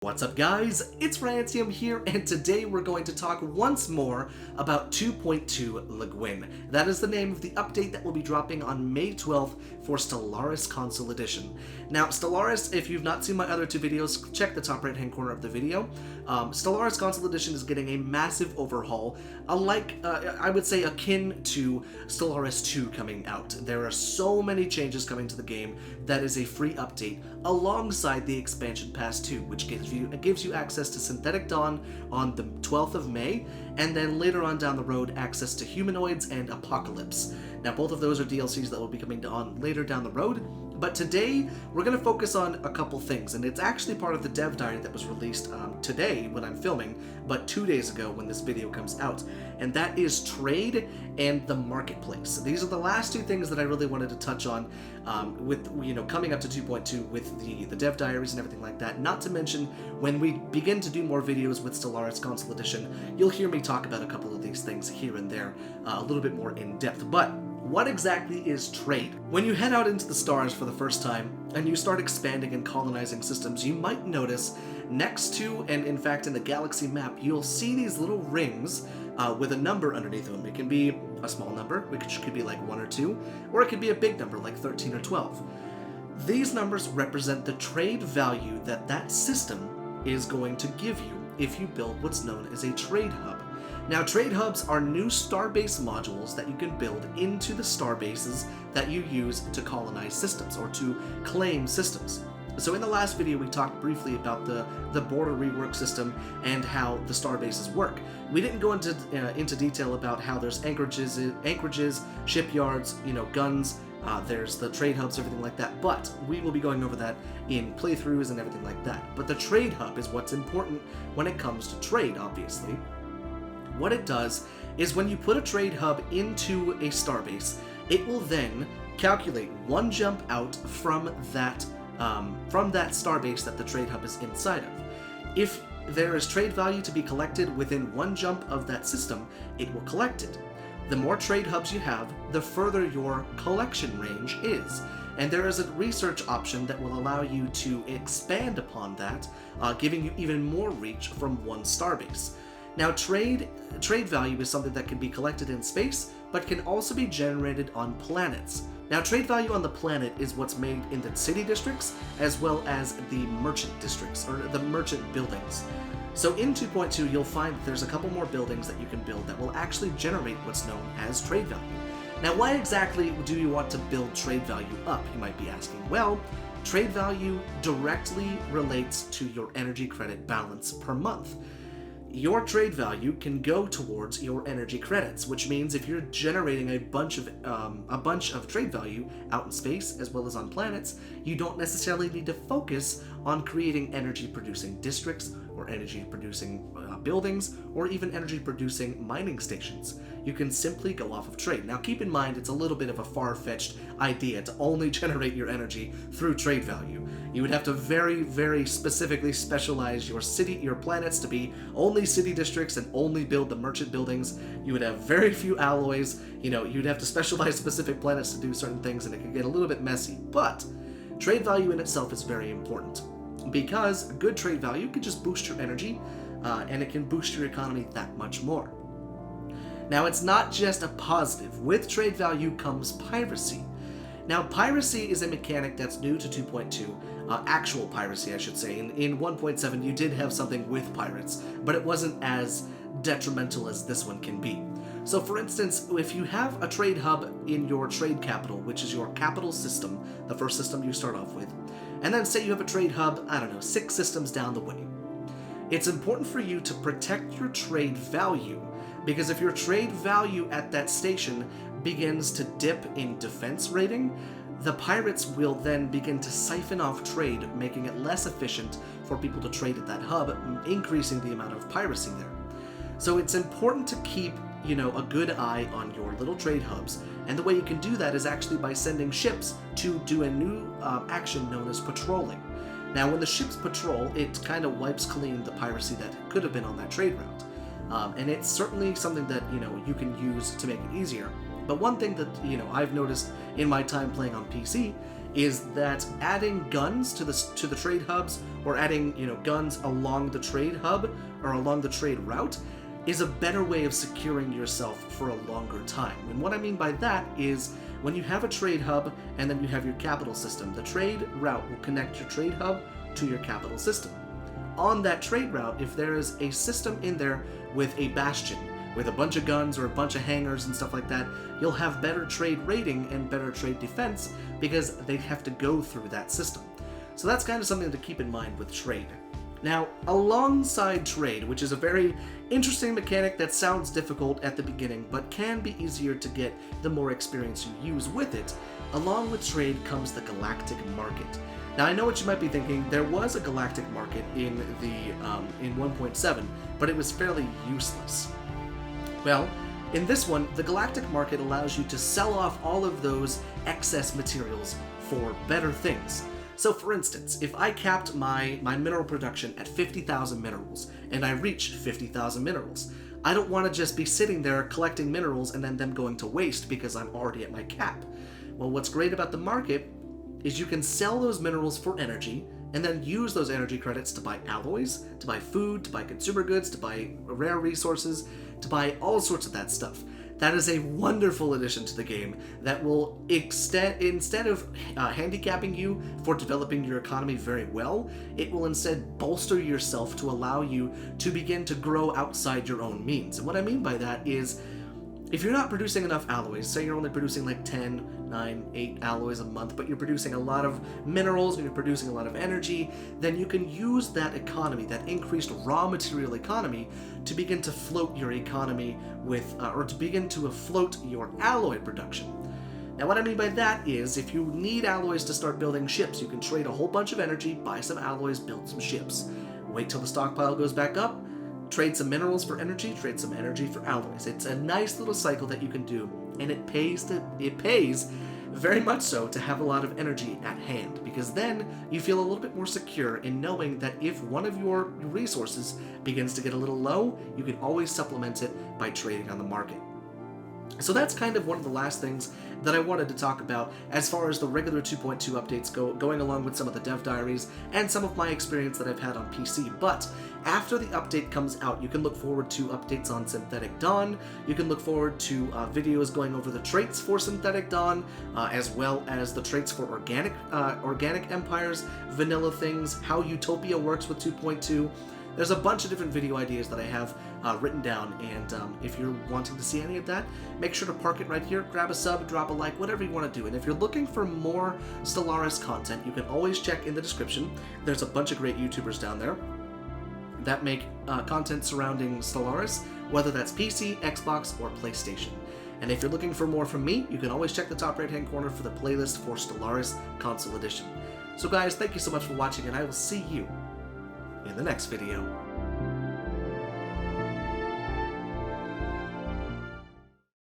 What's up guys, it's Rantium here, and today we're going to talk once more about 2.2 Lagwin. That is the name of the update that will be dropping on May 12th for Stellaris Console Edition. Now, Stellaris, if you've not seen my other two videos, check the top right hand corner of the video. Stellaris Console Edition is getting a massive overhaul, I would say akin to Stellaris 2 coming out. There are so many changes coming to the game that is a free update alongside the Expansion Pass 2, which gives you access to Synthetic Dawn on the 12th of May, and then later on down the road, access to Humanoids and Apocalypse. Now, both of those are DLCs that will be coming on later down the road, but today we're going to focus on a couple things, and it's actually part of the dev diary that was released today when I'm filming, but 2 days ago when this video comes out, and that is trade and the marketplace. These are the last two things that I really wanted to touch on with, coming up to 2.2 with the dev diaries and everything like that. Not to mention, when we begin to do more videos with Stellaris Console Edition, you'll hear me talk about a couple of these things here and there a little bit more in depth. But what exactly is trade? When you head out into the stars for the first time and you start expanding and colonizing systems, you might notice next to, and in fact in the galaxy map, you'll see these little rings with a number underneath them. It can be a small number, which could be like 1 or 2, or it could be a big number like 13 or 12. These numbers represent the trade value that that system is going to give you if you build what's known as a trade hub. Now, trade hubs are new starbase modules that you can build into the starbases that you use to colonize systems or to claim systems. So in the last video, we talked briefly about the border rework system and how the starbases work. We didn't go into detail about how there's anchorages, shipyards, guns, there's the trade hubs, everything like that, but we will be going over that in playthroughs and everything like that. But the trade hub is what's important when it comes to trade, obviously. What it does is when you put a trade hub into a starbase, it will then calculate one jump out from that starbase that the trade hub is inside of. If there is trade value to be collected within one jump of that system, it will collect it. The more trade hubs you have, the further your collection range is. And there is a research option that will allow you to expand upon that, giving you even more reach from one starbase. Now, trade value is something that can be collected in space, but can also be generated on planets. Now, trade value on the planet is what's made in the city districts, as well as the merchant districts, or the merchant buildings. So in 2.2, you'll find that there's a couple more buildings that you can build that will actually generate what's known as trade value. Now, why exactly do you want to build trade value up, you might be asking? Well, trade value directly relates to your energy credit balance per month. Your trade value can go towards your energy credits, which means if you're generating a bunch of trade value out in space as well as on planets, you don't necessarily need to focus on creating energy-producing districts or energy-producing buildings or even energy-producing mining stations. You can simply go off of trade. Now, keep in mind, it's a little bit of a far-fetched idea to only generate your energy through trade value. You would have to very, very specifically specialize your planets to be only city districts and only build the merchant buildings. You would have very few alloys. You'd have to specialize specific planets to do certain things, and it could get a little bit messy. But trade value in itself is very important because good trade value can just boost your energy, and it can boost your economy that much more. Now, it's not just a positive. With trade value comes piracy. Now, piracy is a mechanic that's new to 2.2, actual piracy, I should say. In 1.7, you did have something with pirates, but it wasn't as detrimental as this one can be. So, for instance, if you have a trade hub in your trade capital, which is your capital system, the first system you start off with, and then say you have a trade hub, 6 systems down the way, it's important for you to protect your trade value, because if your trade value at that station begins to dip in defense rating, the pirates will then begin to siphon off trade, making it less efficient for people to trade at that hub, increasing the amount of piracy there. So it's important to keep, a good eye on your little trade hubs, and the way you can do that is actually by sending ships to do a new action known as patrolling. Now, when the ships patrol, it kind of wipes clean the piracy that could have been on that trade route. And it's certainly something that, you can use to make it easier. But one thing that, I've noticed in my time playing on PC is that adding guns to the trade hubs, or adding, guns along the trade hub or along the trade route, is a better way of securing yourself for a longer time. And what I mean by that is, when you have a trade hub and then you have your capital system, the trade route will connect your trade hub to your capital system. On that trade route, if there is a system in there with a bastion, with a bunch of guns or a bunch of hangars and stuff like that, you'll have better trade rating and better trade defense because they have to go through that system. So that's kind of something to keep in mind with trade. Now, alongside trade, which is a very interesting mechanic that sounds difficult at the beginning, but can be easier to get the more experience you use with it, along with trade comes the Galactic Market. Now, I know what you might be thinking. There was a Galactic Market in 1.7, but it was fairly useless. Well, in this one, the Galactic Market allows you to sell off all of those excess materials for better things. So for instance, if I capped my mineral production at 50,000 minerals, and I reach 50,000 minerals, I don't want to just be sitting there collecting minerals and then them going to waste because I'm already at my cap. Well, what's great about the market is you can sell those minerals for energy, and then use those energy credits to buy alloys, to buy food, to buy consumer goods, to buy rare resources, to buy all sorts of that stuff. That is a wonderful addition to the game that will, instead of handicapping you for developing your economy very well, it will instead bolster yourself to allow you to begin to grow outside your own means. And what I mean by that is, if you're not producing enough alloys, say you're only producing like 10, 9, 8 alloys a month, but you're producing a lot of minerals and you're producing a lot of energy, then you can use that economy, that increased raw material economy, to begin to float your economy with, or to begin to float your alloy production. Now what I mean by that is, if you need alloys to start building ships, you can trade a whole bunch of energy, buy some alloys, build some ships. Wait till the stockpile goes back up, trade some minerals for energy, trade some energy for alloys. It's a nice little cycle that you can do, and it pays very much so to have a lot of energy at hand, because then you feel a little bit more secure in knowing that if one of your resources begins to get a little low, you can always supplement it by trading on the market. So that's kind of one of the last things that I wanted to talk about as far as the regular 2.2 updates go, going along with some of the dev diaries and some of my experience that I've had on PC. But after the update comes out, you can look forward to updates on Synthetic Dawn. You can look forward to videos going over the traits for Synthetic Dawn, as well as the traits for organic empires, vanilla things, how Utopia works with 2.2. There's a bunch of different video ideas that I have written down, and if you're wanting to see any of that, make sure to park it right here, grab a sub, drop a like, whatever you want to do. And if you're looking for more Stellaris content, you can always check in the description. There's a bunch of great YouTubers down there that make content surrounding Stellaris, whether that's PC, Xbox, or PlayStation. And if you're looking for more from me, you can always check the top right-hand corner for the playlist for Stellaris Console Edition. So guys, thank you so much for watching, and I will see you in the next video.